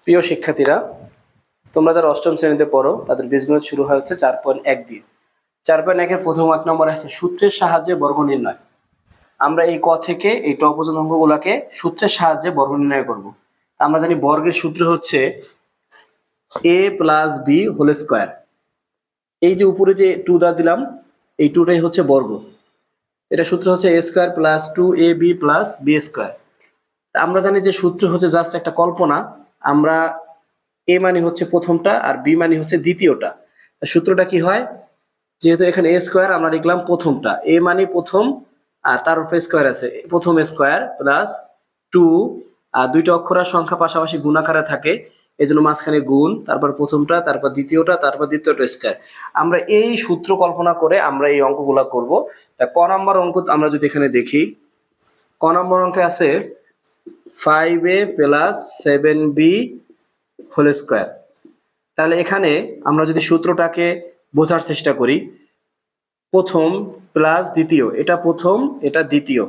প্রিয় শিক্ষার্থীরা, তোমরা যারা অষ্টম শ্রেণীতে পড়ো তাদের বীজগণিত শুরু হয় হচ্ছে 4.1 দিয়ে। 4.1 প্রথম 1 নম্বর আছে সূত্রের সাহায্যে বর্গ নির্ণয়। আমরা এই ক থেকে এই ট পর্যন্ত অঙ্কগুলোকে সূত্রের সাহায্যে বর্গ নির্ণয় করব। আমরা জানি বর্গের সূত্র হচ্ছে a plus b whole square. এই যে উপরে যে 2 দ্বারা দিলাম, এই 2টাই হচ্ছে বর্গ। এটা সূত্র হচ্ছে a square plus 2ab plus b square. আমরা জানি যে সূত্র হচ্ছে জাস্ট একটা কল্পনা। আমরা এ মানে হচ্ছে প্রথমটা আর বি মানে হচ্ছে দ্বিতীয়টা। সূত্রটা কি হয়, যেহেতু এখানে এ স্কোয়ার আমরা লিখলাম প্রথমটা, এ মানে প্রথম আর তার উপরে স্কোয়ার আছে, প্রথম স্কোয়ার প্লাস 2, আর দুইটা অক্ষর আর সংখ্যা পাশাপাশি গুণ আকারে থাকে, এই জন্য মাঝখানে গুণ, তারপর প্রথমটা, তারপর দ্বিতীয়টা, তারপর দ্বিতীয়টা স্কোয়ার। আমরা এই সূত্র কল্পনা করে আমরা এই অঙ্কগুলা করব। তা ক নম্বর অঙ্ক আমরা যদি এখানে দেখি, ক নম্বর অঙ্কে আছে 5a plus 7b whole square. তাহলে এখানে আমরা যদি সূত্রটাকে বোঝার চেষ্টা করি, প্রথম প্লাস দ্বিতীয়, এটা প্রথম এটা দ্বিতীয়,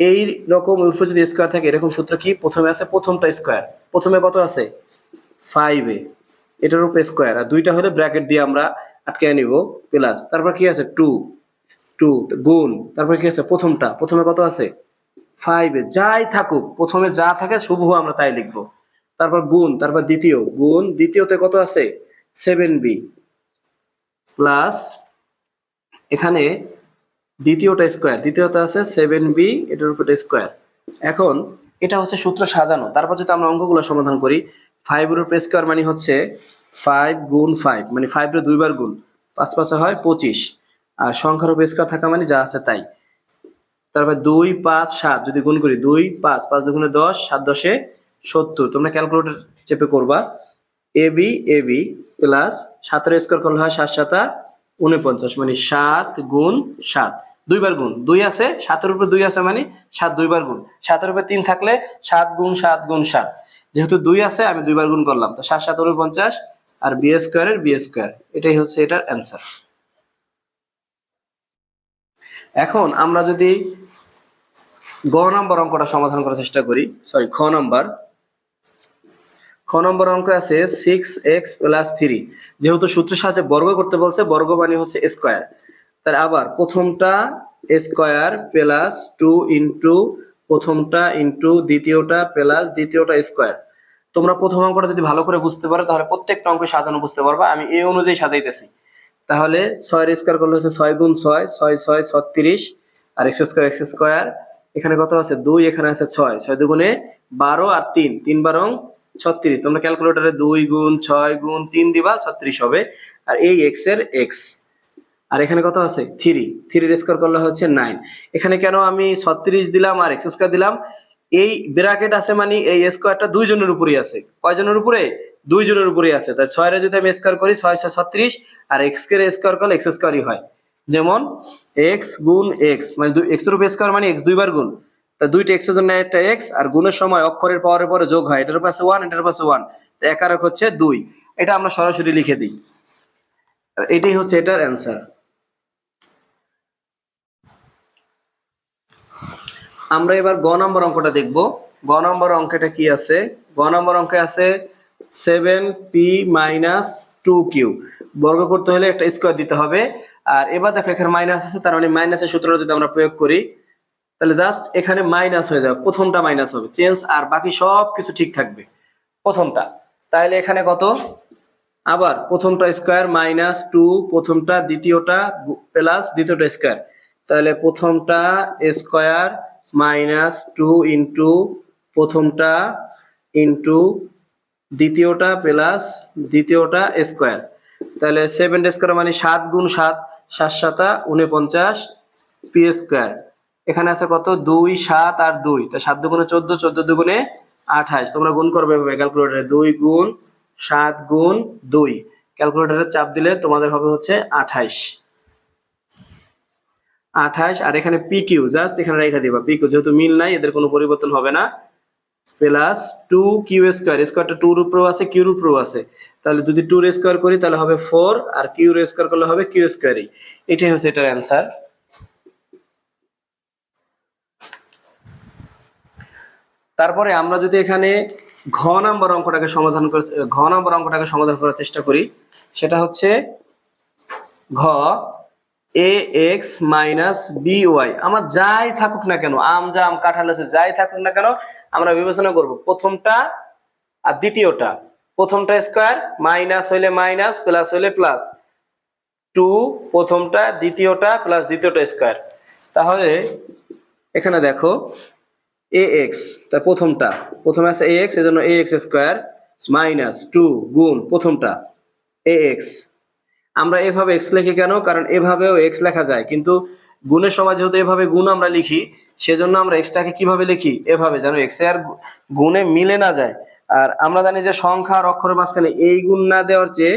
এই রকম উপরে যদি স্কোয়ার থাকে এরকম সূত্র কি, প্রথমে আছে প্রথমটা স্কোয়ার, প্রথমে কত আছে 5a, এটার উপরে স্কোয়ার, আর দুইটা হলে ব্র্যাকেট দিয়ে আমরা আটকে নিব, প্লাস তারপর কি আছে 2 2 গুণ, তারপর কি আছে প্রথমটা, প্রথমে কত আছে 5a, যাই থাকুক প্রথমে যা থাকে শুভ আমরা তাই লিখবো, তারপর গুণ, তারপর দ্বিতীয় গুণ, দ্বিতীয়তে কত আছে 7b প্লাস এখানে দ্বিতীয়টা স্কোয়ার, দ্বিতীয়টা আছে 7b, এটার উপর স্কোয়ার। এখন এটা হচ্ছে সূত্র সাজানো। তারপর যদি আমরা অঙ্কগুলো সমাধান করি, 5 এর উপর স্কোয়ার মানে হচ্ছে 5 গুণ 5, মানে 5 এর দুইবার গুণ, 5 5 হয় 25, আর সংখ্যার উপর স্কোয়ার থাকা মানে যা আছে তাই। তারপর 2 5 7 যদি গুণ করি, 2 5 5 দুগুণে 10, 7 10 এ 70, তোমরা ক্যালকুলেটর চেপে করবা। এবি এবি প্লাস 7 এর স্কোয়ার করলে হয় 7 7 49, মানে 7 গুণ 7, দুইবার গুণ, 2 আছে 7 এর উপরে 2 আছে মানে 7 দুইবার গুণ, 7 এর উপরে 3 থাকলে 7 গুণ 7 গুণ 7, যেহেতু 2 আছে আমি দুইবার গুণ করলাম, তো 7 7 49, আর বি স্কোয়ারের বি স্কোয়ার, এটাই হচ্ছে এটার অ্যান্সার। এখন আমরা যদি গ নম্বর অঙ্কটা সমাধান করার চেষ্টা করি, সরি খ নম্বর অঙ্ক আছে 6x প্লাস 3, যেহেতু সূত্রের সাহায্যে বর্গ করতে বলছে, বর্গ মানে হচ্ছে স্কোয়ার, তার আবার প্রথমটা স্কোয়ার প্লাস 2 ইন্টু প্রথমটা ইন্টু দ্বিতীয়টা প্লাস দ্বিতীয়টা স্কোয়ার। তোমরা প্রথম অঙ্কটা যদি ভালো করে বুঝতে পারো তাহলে প্রত্যেকটা অঙ্ক সাজানো বুঝতে পারবা। আমি এই অনুযায়ী সাজাইতেছি। তাহলে 6 এর স্কোয়ার করলে হচ্ছে 6 গুণ 6, 6 6 36, আর এক্স স্কোয়ার, এখানে কত আছে 2, এখানে আছে 6, 6 দুগুণে 12, আর 3 3 12 36, তোমরা ক্যালকুলেটরে 2 গুণ 6 গুণ 3 দিবা, 36 হবে। আর এই এক্স এর এক্স, আর এখানে কত আছে 3, 3 এর স্কোয়ার করলে হচ্ছে 9। এখানে কেন আমি 36 দিলাম আর এক্স স্কোয়ার দিলাম, এই ব্র্যাকেট আছে মানে এই স্কোয়ারটা দুইজনের উপরেই আছে। কয়জনের উপরে, দুইজনের উপরেই আছে। তাই 6 এর যদি আমি স্কোয়ার করি 6 6 36, আর এক্স এর স্কোয়ার করলে এক্স স্কোয়ারই হয়। যেমন এক্স গুণ এক্স, মানে এক্স এর উপর স্কোয়ার মানে এক্স দুইবার গুণ, তা দুইটা এক্স এর জন্য একটা এক্স, আর গুণের সময় অক্ষরের পাওয়ারের পরে যোগ হয়, এটার পাশে 1 এটার পাশে 1, তো এক আর এক হচ্ছে 2, এটা আমরা সরাসরি লিখে দিই। এটাই হচ্ছে এটার অ্যান্সার। আমরা এবার গ নম্বর অঙ্কটা দেখব। গ নম্বর অঙ্কটা কি আছে, গ নম্বর অঙ্কে আছে 7p মাইনাস 2q, বর্গ করতে হলে একটা স্কোয়ার দিতে হবে। আর এবার দেখো এখানে মাইনাস আছে, তার মানে মাইনাসের সূত্রটা যদি আমরা প্রয়োগ করি তাহলে জাস্ট এখানে মাইনাস হয়ে যাবে, প্রথমটা মাইনাস হবে চেঞ্জ, আর বাকি সব কিছু ঠিক থাকবে প্রথমটা। তাহলে এখানে কত, আবার প্রথমটা স্কোয়ার মাইনাস 2, প্রথমটা দ্বিতীয়টা প্লাস দ্বিতীয়টা স্কোয়ার, তাহলে প্রথমটা স্কোয়ার মাইনাস 2 ইন্টু প্রথমটা ইন্টু দ্বিতীয়টা প্লাস দ্বিতীয়টা স্কোয়ার, তাহলে 7 স্কোয়ার মানে 7 গুণ 7, 7 7 49 পি স্কোয়ার। এখানে আছে কত 2 7 আর 2, তো 7 দুগুণে 14, 14 দুগুণে 28, তোমরা গুণ করবে এভাবে ক্যালকুলেটরে, 2 গুণ 7 গুণ 2, ক্যালকুলেটরে চাপ দিলে তোমাদের হবে হচ্ছে 28, 28, আর এখানে পি কিউ জাস্ট এখানে রেখে দিবা, পি কিউ যেহেতু মিল নাই এদের কোনো পরিবর্তন হবে না, প্লাস 2 কিউ স্কোয়ার, স্কোয়ারটা 2 এর উপরেও আছে কিউ এর উপরেও আছে, তাহলে যদি 2 এর স্কোয়ার করি তাহলে হবে 4, আর কিউ এর স্কোয়ার করলে হবে কিউ স্কোয়ারই। এটাই হচ্ছে এটার অ্যান্সার। তারপরে আমরা যদি এখানে ঘ নাম্বার অঙ্কটাকে সমাধান করার চেষ্টা করি। সেটা হচ্ছে ঘ এ এক্স মাইনাস বি ওয়াই। আমার যাই থাকুক না কেন, আম জাম কাঁঠাল যাই থাকুক না কেন, আমরা বিবেচনা করব প্রথমটা আর দ্বিতীয়টা। প্রথমটা স্কোয়ার, মাইনাস হইলে মাইনাস, প্লাস হইলে প্লাস। টু প্রথমটা, দ্বিতীয়টা প্লাস দ্বিতীয়টা স্কোয়ার। তাহলে এখানে দেখো এ এক্স, তার প্রথমে আছে এ এক্স, এজন্য এ এক্স স্কোয়ার মাইনাস টু গুণ প্রথমটা এ এক্স। আমরা এভাবে এক্স লিখি কেন? কারণ এভাবেও এক্স লেখা যায়, কিন্তু গুণের সময় যেহেতু এভাবে গুণ আমরা লিখি, সেজন্য আমরা এক্সটাকে কিভাবে লিখি? এভাবে, যেন এক্স আর গুণে মিলে না যায়। আর আমরা জানি যে সংখ্যা আর অক্ষরের মাঝখানে এই গুণ না দেওয়ার চেয়ে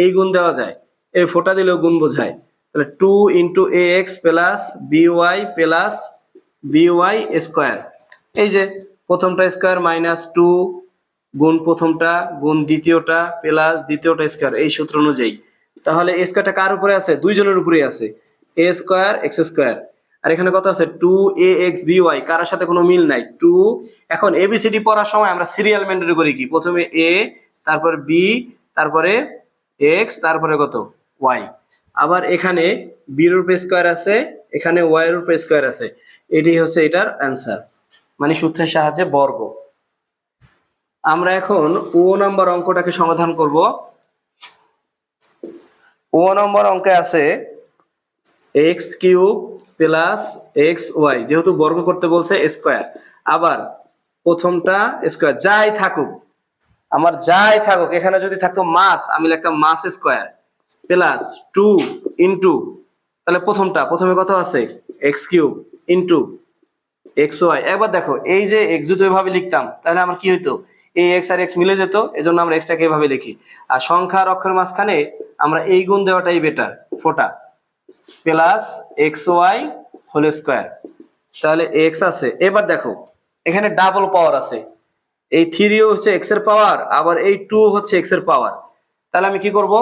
এই গুণ দেওয়া যায়, এই ফোঁটা দিলেও গুণ বোঝায়। তাহলে two into a x plus b y square. এই যে প্রথমটা স্কোয়ার মাইনাস টু গুণ প্রথমটা গুণ দ্বিতীয়টা প্লাস দ্বিতীয়টা স্কোয়ার, এই সূত্র অনুযায়ী। তাহলে এ স্কোয়ারটা কার উপরে আছে? দুইজনের উপরেই আছে, এ স্কোয়ার এক্স স্কোয়ার। আর এখানে কত আছে? টু এ এক্স বি ওয়াই, কারোর সাথে কোনো মিল নাই। টু, এখন এবিসিডি পড়ার সময় আমরা সিরিয়াল মেনটেন করি কি? প্রথমে এ, তারপর বি, তারপরে এক্স, তারপরে কত? ওয়াই। আবার এখানে বির উপরে স্কোয়ার আছে, এখানে ওয়াই এর উপরে স্কোয়ার আছে। এটাই হচ্ছে এটার অ্যান্সার, মানে সূত্রের সাহায্যে বর্গ। আমরা এখন ও নাম্বার অঙ্কটাকে সমাধান করব। ও নম্বর অঙ্কে আছে x cube plus x y, যেহেতু বর্গ করতে বলছে স্কোয়ার। আবার প্রথমটা স্কোয়ার, যাই থাকুক, আমার যাই থাকুক, এখানে যদি থাকতো মাস, আমি লিখতাম মাস স্কোয়ার প্লাস টু ইন্টু, তাহলে প্রথমে কত আছে? X cube into x y. একবার দেখো, এই যে এক্স যদি এভাবে লিখতাম তাহলে আমার কি হইতো? এই এক্স আর এক্স মিলে যেত, এজন্য আমরা এক্সটাকে এভাবে লিখি। আর সংখ্যা আর অক্ষরের মাঝখানে আমরা এই গুণ দেওয়াটাই বেটার, ফোটা plus x y whole square. তাহলে এক্স আছে। এবার দেখো এখানে ডাবল পাওয়ার আছে, এই থ্রি হচ্ছে এক্স এর পাওয়ার, আবার এই টু হচ্ছে এক্স এর পাওয়ার। তাহলে আমি কি করব?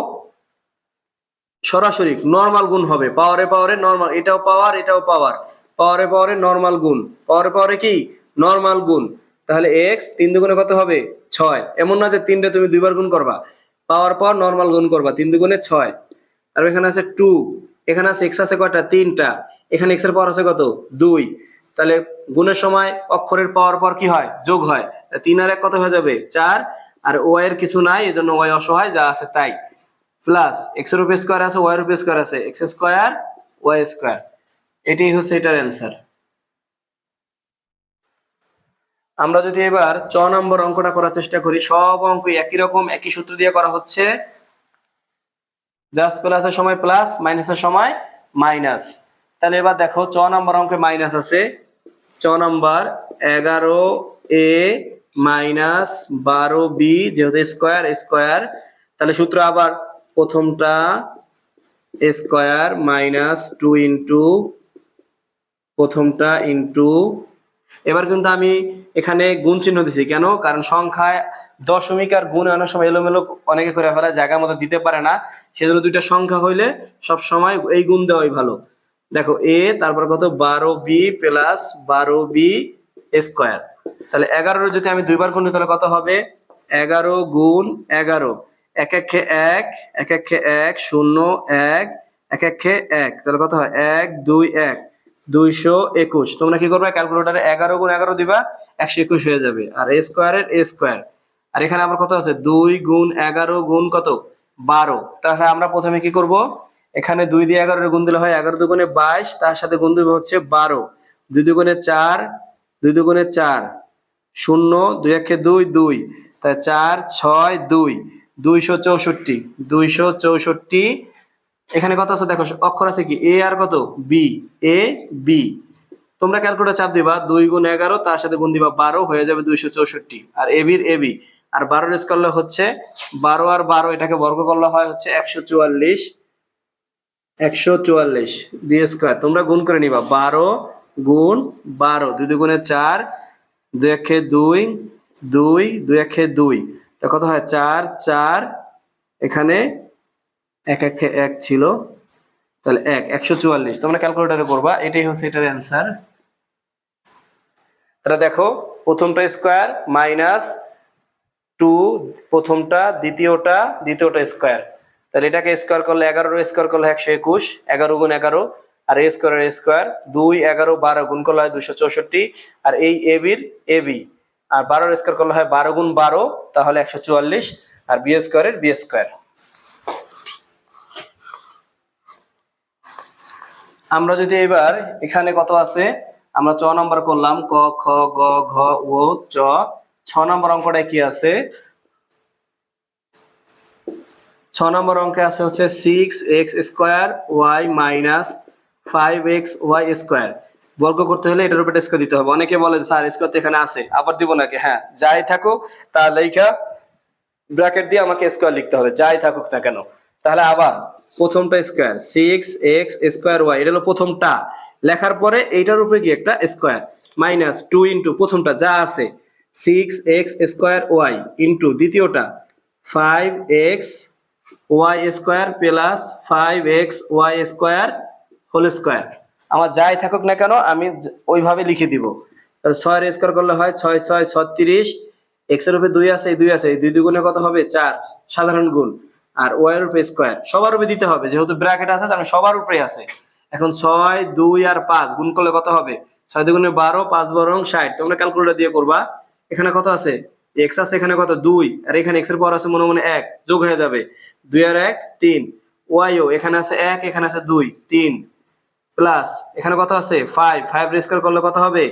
সরাসরি নরমাল গুণ হবে, পাওয়ারে পাওয়ারে নরমাল, এটাও পাওয়ার এটাও পাওয়ার, পাওয়ারে পাওয়ারে নরমাল গুণ, পাওয়ারে পাওয়ারে কি? নরমাল গুণ। তাহলে এক্স তিন দুগুণে কত হবে? 6। এমন না যে তিনটে তুমি দুইবার গুণ করবা, পাওয়ার পর নরমাল গুণ করবা, তিন দুগুণে 6। আর এখানে আছে টু, এখানে আছে এক্স আছে কয়টা? 3টা। এখানে এক্স এর পাওয়ার আছে কত? 2। তাহলে গুণের সময় অক্ষরের পাওয়ার পর কি হয়? যোগ হয়। 3 আর 1 কত হয়ে যাবে? 4। আর ওয়াই এর কিছু নাই, এজন্য ওয়াই অসহায়, যা আছে তাই। প্লাস এক্স এর উপরে স্কয়ার আছে, ওয়াই এর উপরে স্কয়ার আছে, এক্স স্কয়ার ওয়াই স্কয়ার। এটাই হচ্ছে এটার অ্যান্সার। আমরা যদি এবার 6 নম্বর অঙ্কটা করার চেষ্টা করি, সব অঙ্ক একই রকম, একই সূত্র দিয়ে করা হচ্ছে। জাস্ট প্লাসের সময় প্লাস, মাইনাসের সময় মাইনাস। তাহলে এবার দেখো 6 নম্বর অঙ্কে মাইনাস আছে। 6 নম্বর 11 এ মাইনাস 12 বি, যেহেতু স্কয়ার স্কয়ার, তাহলে সূত্র আবার প্রথমটা স্কয়ার মাইনাস টু ইন্টু প্রথমটা ইন্টু, এবার কিন্তু আমি এখানে গুণ চিহ্ন দিছি কেন? কারণ সংখ্যায় দশমিক আর গুণ অনেক সময় এলোমেলো অনেকে করে ফেলে, জায়গা মতো দিতে পারে না, সেজন্য দুইটা সংখ্যা হইলে সব সময় এই গুণ দেওয়াই ভালো। দেখো এ, তারপর কত? 12b plus 12b square. তাহলে 11 যদি আমি দুইবার গুণ দিই তাহলে কত হবে? 11 গুণ 11, এক একে এক, এক একে এক, 0 1, এক একে এক, তাহলে কত হয়? 1 2 1, 221। তোমরা কি করবে? ক্যালকুলেটরে 11 গুণ 11 দিবা, 121 হয়ে যাবে। আর এ স্কয়ারের এ স্কয়ার। আর এখানে আবার কত আছে? 2 গুণ 11 গুণ কত? 12। তাহলে আমরা প্রথমে কি করব? এখানে 2 দিয়ে 11 এর গুণ দিলে হয় 11 দুগুণে 22, তার সাথে গুণ দিবে হচ্ছে 12, 2 দুগুণে 4, 2 দুগুণে 4, 0 2 একে 2 2, তাই 4 6 2, 264, 264। এখানে কত আছে দেখো, অক্ষর আছে কি? এ আর কত? B, A B. তোমরা ক্যালকুলেটর চাপ দিবা, 2 গুণ 11 তার সাথে গুণ দিবা 12, হয়ে যাবে 264। আর এ বির এ বি। আর 12 স্কয়ার করলে হচ্ছে 12 আর 12, এটাকে বর্গ করলে হয় হচ্ছে 144, 144 বি স্কয়ার। তোমরা গুণ করে নিবা, 12 গুণ 12, 2 দুগুণে 4, 2 একে 2, 2 2 একে 2, তা কত হয়? 4 4, এখানে এক একে এক ছিল, তাহলে 144। তোমরা ক্যালকুলেটরে করবা, এটাই হচ্ছে এটার অ্যান্সার। তাহলে দেখো প্রথমটা স্কয়ার মাইনাস টু প্রথমটা, দ্বিতীয়টা স্কোয়ার। তাহলে এটাকে স্কোয়ার করলে 11 স্কোয়ার করলে 121, 11 গুণ 11, আর এ স্কোয়ার 2, 11, 12 গুণ করলে হয় 264, আর এই এবি আর 12 স্কোয়ার করলে হয় 12 গুণ 12, তাহলে 144, আর বি স্কোয়ার। আমরা যদি এবার এখানে কত আছে, আমরা 6 নম্বর করলাম, ক খ গ ঘ ও চ। 6 নম্বর অঙ্কটা কি আছে? 6 নম্বর অঙ্কে আছে হচ্ছে 6x square y minus 5x y square. বর্গ করতে হলে এটার উপরে স্কোয়ার দিতে হবে। অনেকে বলে স্যার স্কোয়ার তো এখানে আছে, আবার দিব নাকি? হ্যাঁ, যাই থাকুক তা লেখা ব্র্যাকেট দিয়ে আমাকে স্কোয়ার লিখতে হবে, যাই থাকুক না কেন। তাহলে আবার প্রথমটা স্কোয়ার 6x স্কোয়ার ওয়াই, এটা হলো প্রথমটা। লেখার পরে এইটার উপরে কি একটা স্কোয়ার, মাইনাস 2 ইন্টু প্রথমটা যা আছে 6x স্কোয়ার ওয়াই ইন্টু দ্বিতীয়টা 5x y square plus 5x y square whole square. আমার যাই থাকুক না কেন আমি ওইভাবে লিখে দিব। 6 এর স্কোয়ার করলে হয় 6 6 36, এক্স এর উপরে 2 আছে, এই 2 আছে, এই 2 গুণে কত হবে 4 সাধারণ গুণ, আর ওয়াই এর উপরে স্কোয়ার সবার উপরে দিতে হবে, যেহেতু ব্র্যাকেট আছে তার সবার উপরে আছে। এখন 6 2 আর 5 গুণ করলে কত হবে? 6 2 গুণে 12, 5 12 60। তোমরা ক্যালকুলেটর দিয়ে করবা। এখানে কত আছে? এক্স আছে, এখানে কত 2, আর এখানে এক্স এর পাওয়ার আছে মনে মনে 1, যোগ হয়ে যাবে 2 আর 1 3। ওয়াইও এখানে আছে 1, এখানে আছে 2 3, প্লাস এখানে কত আছে 5, 5 এর স্কয়ার করলে কত হবে?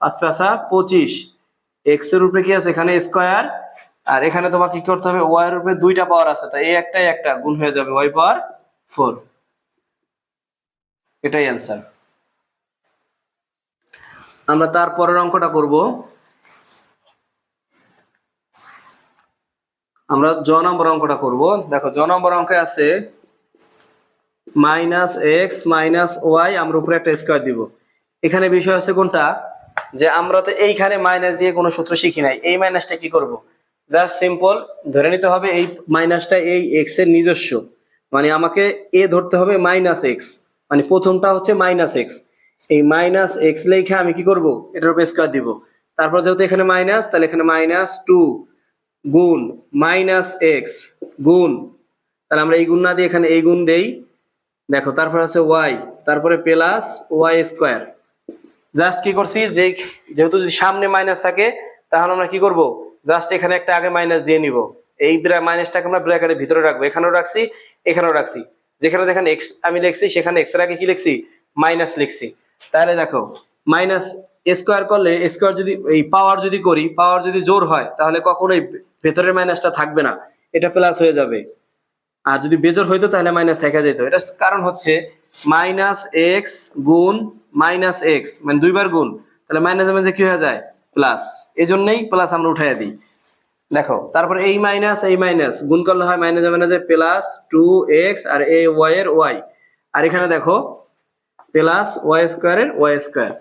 5 5 25। এক্স এর উপরে কি আছে? এখানে স্কয়ার, আর এখানে তোমাকে কি করতে হবে? ওয়াই এর উপরে দুইটা পাওয়ার আছে, তাই এই একটা গুণ হয়ে যাবে ওয়াই পাওয়ার 4। এটাই অ্যান্সার। আমরা তারপরের অঙ্কটা করব। আমরা জ নম্বর অঙ্কটা করব। দেখো জ নম্বর অঙ্কে আছে মাইনাস এক্স মাইনাস ওয়াই, আমরা উপরে একটা স্কোয়ার দিব। এখানে বিষয় আছে কোনটা, যে আমরা তো এইখানে মাইনাস দিয়ে কোনো সূত্র শিখি নাই। এই মাইনাসটা কি করব? জাস্ট সিম্পল ধরে নিতে হবে এই মাইনাসটা এই এক্স এর নিজস্ব, মানে আমাকে এ ধরতে হবে মাইনাস এক্স, মানে প্রথমটা হচ্ছে মাইনাস এক্স। এই মাইনাস এক্স লেখা আমি কি করব? এটার উপর স্কোয়ার দিব। তারপর যেহেতু এখানে মাইনাস, তাহলে এখানে মাইনাস 2 গুণ মাইনাস এক্স গুণ, তাহলে আমরা এই গুণ না দিয়ে এখানে এই গুণ দেই। দেখো তারপর আছে ওয়াই, তারপরে প্লাস ওয়াই স্কোয়ার। জাস্ট কি করছি, যে যেহেতু যদি সামনে মাইনাস থাকে তাহলে আমরা কি করব? জাস্ট এখানে একটা আগে মাইনাস দিয়ে নিব। এই মাইনাসটাকে আমরা ব্র্যাকেটের ভিতরে রাখবো, এখানেও রাখছি এখানেও রাখছি। যেখানে যেখানে এক্স আমি লিখছি সেখানে এক্স এর আগে কি লিখছি? মাইনাস লিখছি। তাহলে দেখো মাইনাস স্কোয়ার করলে স্কোয়ার যদি এই পাওয়ার যদি করি, পাওয়ার যদি জোর হয় তাহলে কখনোই ভেতরের মাইনাসটা থাকবে না, এটা প্লাস হয়ে যাবে। আর যদি বেজোর হইতো তাহলে মাইনাস থেকে যেত। এটা কারণ হচ্ছে মাইনাস এক্স গুণ মাইনাস এক্স, মানে দুইবার গুণ, তাহলে মাইনাস মাইনাসে কি হয়ে যায়? প্লাস। এই জন্যই প্লাস আমরা উঠাইয়া দিই। দেখো তারপরে এই মাইনাস গুণ করলে হয় মাইনাসে মাইনাসে প্লাস 2x, আর এই ওয়াই এর ওয়াই, আর এখানে দেখো প্লাস ওয়াই স্কোয়ার এর ওয়াই স্কোয়ার।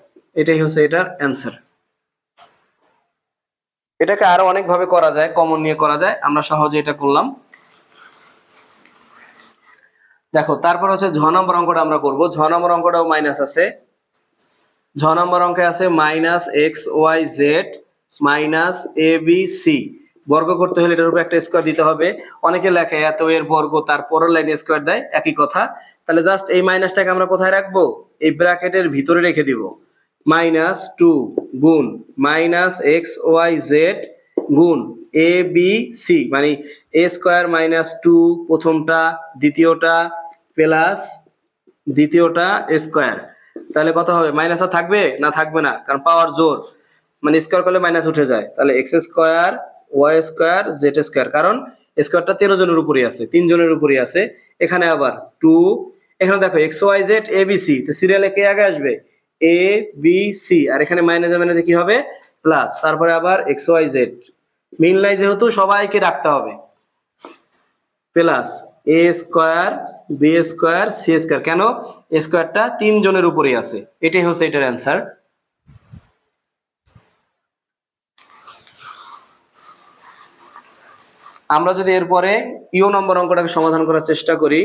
এটাই হচ্ছে এটার অ্যান্সার। এটাকে আরো অনেক ভাবে করা যায়, কমন নিয়ে করা যায়, আমরা সহজে এটা করলাম। দেখো তারপর হচ্ছে ঝ নম্বর অঙ্কটা আমরা করব। ঝ নম্বর অঙ্কটাও মাইনাস আছে। ঝ নম্বর অঙ্কে আছে minus x y z minus a b c. বর্গ করতে হলে এটার উপর একটা স্কোয়ার দিতে হবে। অনেকে লেখে এত এর বর্গ, তারপরের লাইনে স্কোয়ার দেয়, একই কথা। তাহলে জাস্ট এই মাইনাসটাকে আমরা কোথায় রাখবো? এই ব্র্যাকেটের ভিতরে রেখে দিব। মাইনাস 2 গুণ মাইনাস এক্স ওয়াই জেড গুণ এ বি সি, মানে এ স্কোয়ার মাইনাস 2 প্রথমটা, দ্বিতীয়টা প্লাস দ্বিতীয়টা স্কোয়ার। তাহলে কত হবে? মাইনাস আর থাকবে না? থাকবে না, কারণ পাওয়ার জোর, মানে স্কোয়ার করলে মাইনাস উঠে যায়। তাহলে x square y square z square, কারণ স্কোয়ারটা 13 জনের উপরই আছে, 3 জনের উপরই আছে। এখানে আবার 2, এখানে দেখো এক্স ওয়াই জেড এ বি সি, তো সিরিয়ালে কে আগে আসবে? এ বি সি, আর এখানে মাইনাসে মাইনাসে কি হবে? প্লাস। তারপরে আবার এক্স ওয়াই জেড মিনলাই যেহেতু সবাইকে রাখতে হবে, plus a square b square c square. কেন? স্কোয়ারটা 3 জনের উপরেই আছে। এটাই হচ্ছে এটার অ্যান্সার। আমরা যদি এরপরে ইউ নম্বর অঙ্কটাকে সমাধান করার চেষ্টা করি,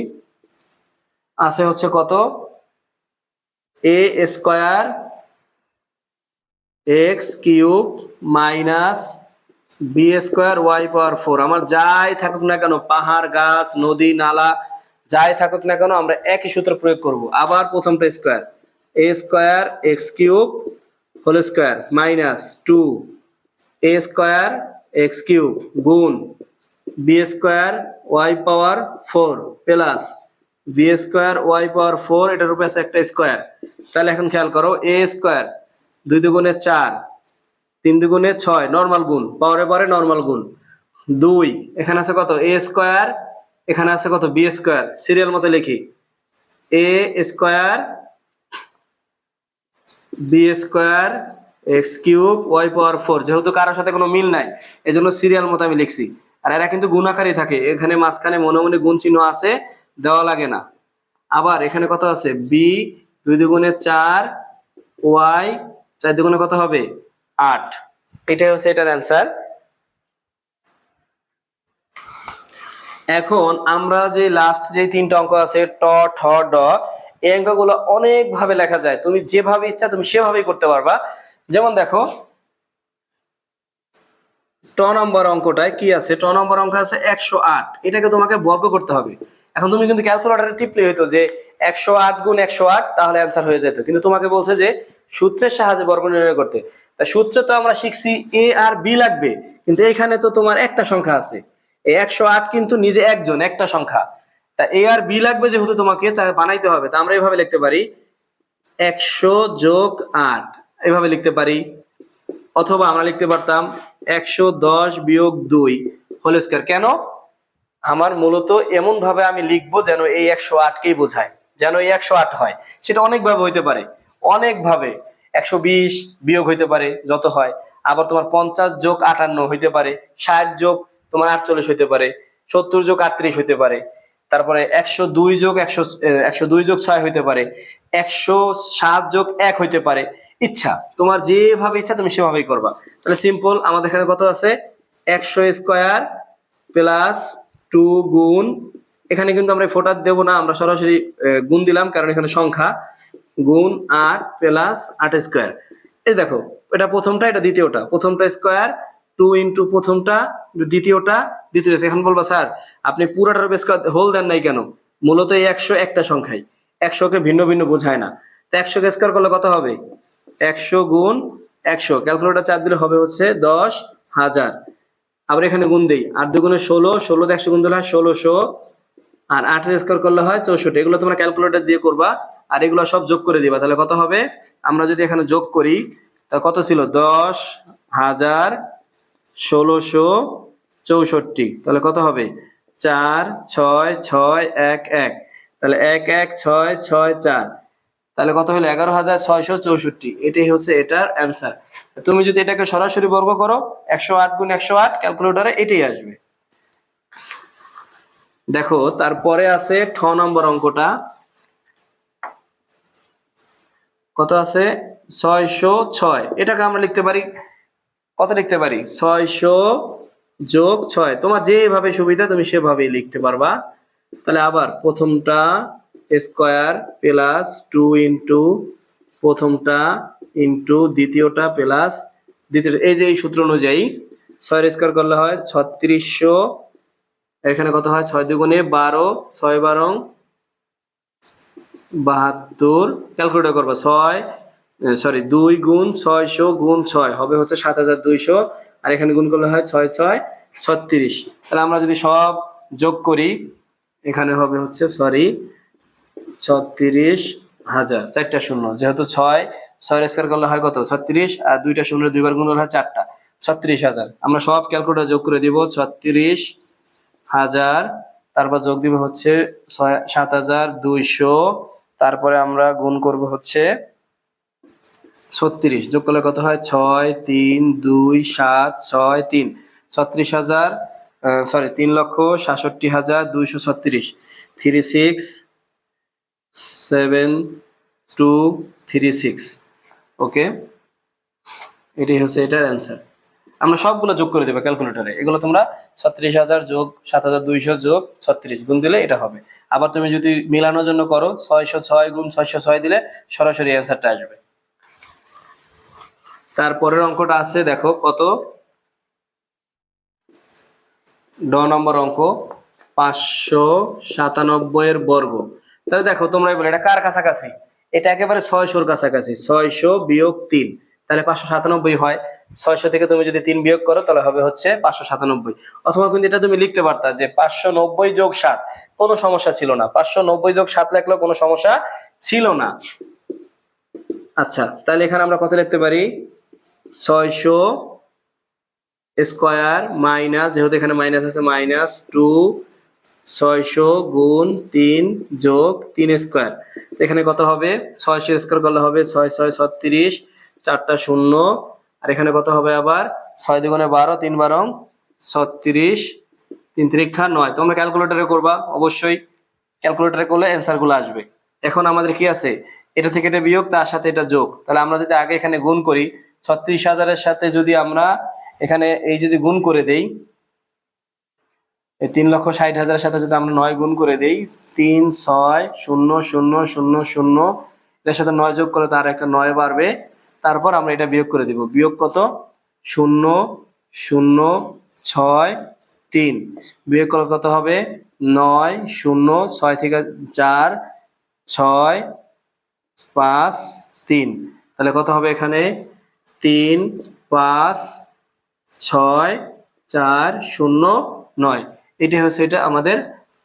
আছে হচ্ছে কত? A square x cube minus b square y power 4। আমার যাই থাকুক না কেন, পাহাড়, গাছ, নদী, নালা যাই থাকুক না কেন, আমরা একই সূত্র প্রয়োগ করব। আবার প্রথমটা square, a square x cube whole square minus 2 a square x cube গুণ b square y power 4 plus b square y power 4, এটার উপরে আছে একটা স্কোয়ার। তাহলে এখন খেয়াল করো, এ স্কোয়ার 2 দুগুণে 4, 3 দুগুণে 6, নর্মাল গুণ, পাওয়ারে পাওয়ারে নর্মাল গুণ 2। এখানে আছে কত, এ স্কোয়ার, এখানে আছে কত, বি স্কোয়ার। সিরিয়াল মতো লিখি, a square b square x cube y power 4। যেহেতু কারোর সাথে কোনো মিল নাই, এজন্য সিরিয়াল মতো আমি লিখছি। আর এরা কিন্তু গুণ আকারে থাকে, এখানে মাঝখানে মনে মনে গুণ চিহ্ন আছে, দেওয়া লাগে না। আবার এখানে কত আছে, বি 2 দুগুণে 4, ওয়াই 4 দুগুণে কত হবে 8। এটাই হচ্ছে এটার অ্যান্সার। এখন আমরা যে লাস্ট যে 3টা অঙ্ক আছে ট ঠ ড, এই অঙ্কগুলো অনেক ভাবে লেখা যায়, তুমি যেভাবে ইচ্ছা তুমি সেভাবেই করতে পারবা। যেমন দেখো ট নম্বর অঙ্কটায় কি আছে, ট নম্বর অঙ্ক আছে 108, এটাকে তোমাকে বর্গ করতে হবে। এখন তুমি কিন্তু ক্যালকুলেটরে টিপলে হইতো যে 108 গুণ 108, তাহলে অ্যান্সার হয়ে যেত, কিন্তু তোমাকে বলছে যে সূত্রের সাহায্যে বর্গ নির্ণয় করতে। তা সূত্রে তো আমরা শিখছি এ আর বি লাগবে, কিন্তু এখানে তো তোমার একটা সংখ্যা আছে, এই 108 কিন্তু নিজে একটা সংখ্যা। তা এ আর বি লাগবে যেহেতু তোমাকে, তা বানাইতে হবে। তা আমরা এইভাবে লিখতে পারি 100 যোগ 8, এইভাবে লিখতে পারি। অথবা আমরা লিখতে পারতাম 110 বিয়োগ 2 হোল স্কয়ার। কেন, আমার মূলত এমন ভাবে আমি লিখবো যেন এই 108 কেই বোঝায়, যেন এই 108 হয়। সেটা অনেক ভাবে হইতে পারে, অনেক ভাবে। 120 বিয়োগ হইতে পারে যত হয়, আবার তোমার 50 যোগ 58 হইতে পারে, 60 যোগ তোমার 48 হইতে পারে, 70 যোগ 38 হইতে পারে, তারপরে 102 যোগ 102 যোগ 6 হইতে পারে, 107 যোগ 1 হইতে পারে। ইচ্ছা তোমার যেভাবে ইচ্ছা তুমি সেভাবেই করবা। তাহলে সিম্পল, আমাদের এখানে কত আছে, 100 স্কয়ার প্লাস 2 গুণ, এখানে কিন্তু আমরা ফোটা দেব না, আমরা সরাসরি গুণ দিলাম কারণ এখানে সংখ্যা, গুণ 8 প্লাস 8 স্কয়ার। এই দেখো, এটা প্রথমটা, এটা দ্বিতীয়টা, প্রথমটা স্কয়ার 2 ইনটু প্রথমটা দ্বিতীয়টা দ্বিতীয়টা। এখন বলবা স্যার আপনি পুরোটার স্কয়ার হোল দেন নাই কেন? মূলত এই 100 একটা সংখ্যাই, 100 কে ভিন্ন ভিন্ন বোঝায় না। তো 100 কে স্কয়ার করলে কত হবে, 100 গুণ 100, ক্যালকুলেটর চাপ দিলে হবে হচ্ছে 10,000। আবার এখানে গুণ দেই, 8 দুগুণে 16, 16 তে 100 গুণ দিলে হয় 1600, আর 8 এর স্কয়ার করলে হয় 64। এগুলো তোমরা ক্যালকুলেটর দিয়ে করবা, আর এগুলো সব যোগ করে দিবা। তাহলে কত হবে, আমরা যদি এখানে যোগ করি, তা কত ছিল, 10,000 1664। তাহলে কত হবে, 4 6 6 1 1, তাহলে 1 1 6 6 4, তাহলে কত হলো, 11,664। এটাই হচ্ছে এটার অ্যান্সার। তুমি যদি এটাকে সরাসরি বর্গ করো, 108 গুণ 108, ক্যালকুলেটরে এটাই আসবে। দেখো তারপরে আছে ঠ নম্বর অঙ্কটা, কত আছে, 606। এটাকে আমরা লিখতে পারি, কত লিখতে পারি, 600 যোগ 6। তোমার যেভাবে সুবিধা তুমি সেভাবেই লিখতে পারবা। তাহলে আবার প্রথমটা স্কয়ার প্লাস 2 ইনটু প্রথমটা ইনটু দ্বিতীয়টা প্লাস দ্বিতীয়, এই যে এই সূত্র অনুযায়ী 6 এর স্কয়ার করলে হয় 3600, এখানে কত হয়, 6 দুগুণে 12, 6 12 72, ক্যালকুলেটর করবা 2 গুণ 600 গুণ 6 হবে হচ্ছে 7200, আর এখানে গুণ করলে হয় 6 6 36। তাহলে আমরা যদি সব যোগ করি, এখানে হবে হচ্ছে 36,000, 4টা শূন্য, যেহেতু 6 এর স্কয়ার করলে হয় কত 36, আর 2টা শূন্য দুইবার গুণ করলে হয় 4টা, 36,000। আমরা সব ক্যালকুলেটর যোগ করে দিব, 36,000, তারপর যোগ দিব হচ্ছে 7,200, তারপরে আমরা গুণ করব হচ্ছে 36, যোগ করলে কত হয় 6 3 2 7 6 3, 36,000, 3,67,236, 36,7,236। ওকে, এটাই হচ্ছে এটার অ্যান্সার। আমরা সবগুলো যোগ করে দেবো ক্যালকুলেটরে, এগুলো তোমরা 36,000 যোগ 7,200 যোগ 36 গুণ দিলে এটা হবে। আবার তুমি যদি মিলানোর জন্য করো, 606 গুণ 606 দিলে সরাসরি অ্যান্সারটা আসবে। তারপরের অঙ্কটা আছে দেখো কত, নম্বর অঙ্ক 597 এর বর্গ। তাহলে দেখো তোমরা বলে এটা কার কাছাকাছি, এটা একেবারে 600-র কাছাকাছি। 600 বিয়োগ 3 তাহলে 597 হয়। 600 থেকে তুমি যদি 3 বিয়োগ করো তাহলে হবে হচ্ছে 597। অথবা কিন্তু এটা তুমি লিখতে পারতা যে 590 যোগ 7, কোনো সমস্যা ছিল না। 590 যোগ 7 লিখলেও কোনো সমস্যা ছিল না। আচ্ছা, তাহলে এখানে আমরা কত লিখতে পারি, 600 স্কয়ার মাইনাস, যেহেতু এখানে মাইনাস আছে, মাইনাস 2 600 গুণ 3 যোগ 3 স্কয়ার। এখানে কত হবে, 600 স্কয়ার করলে হবে 6 6 36, 4টা 0। আর এখানে কত হবে আবার, 6 দুগুণে 12, 3 12 36, 3 3 9। তোমরা ক্যালকুলেটরে করবা অবশ্যই, ক্যালকুলেটরে করলে অ্যান্সার গুলো আসবে। এখন আমাদের কি আছে, এটা থেকে এটা বিয়োগ, তার সাথে এটা যোগ। তাহলে আমরা যদি আগে এখানে গুণ করি, 36,000-এর সাথে যদি আমরা এখানে এই যদি গুণ করে দেই, এই 3,60,000-এর সাথে যদি আমরা 9 গুণ করে দেই, 3 6 0 0 0 0, এর সাথে 9 যোগ করে তার একটা 9 বাড়বে। তারপর আমরা এটা বিয়োগ করে দিব। বিয়োগ কত, 0 0 6 3। বিয়োগ করলে কত হবে, 9 0 6 থেকে 4 6 5 3। তাহলে কত হবে এখানে, 3 5 6 4 0 9। এটাই হচ্ছে এটা আমাদের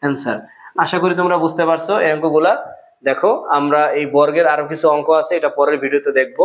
অ্যান্সার। আশা করি তোমরা বুঝতে পারছো এই অঙ্কগুলা। দেখো আমরা এই বর্গের আরো কিছু অঙ্ক আছে, এটা পরের ভিডিওতে দেখবো।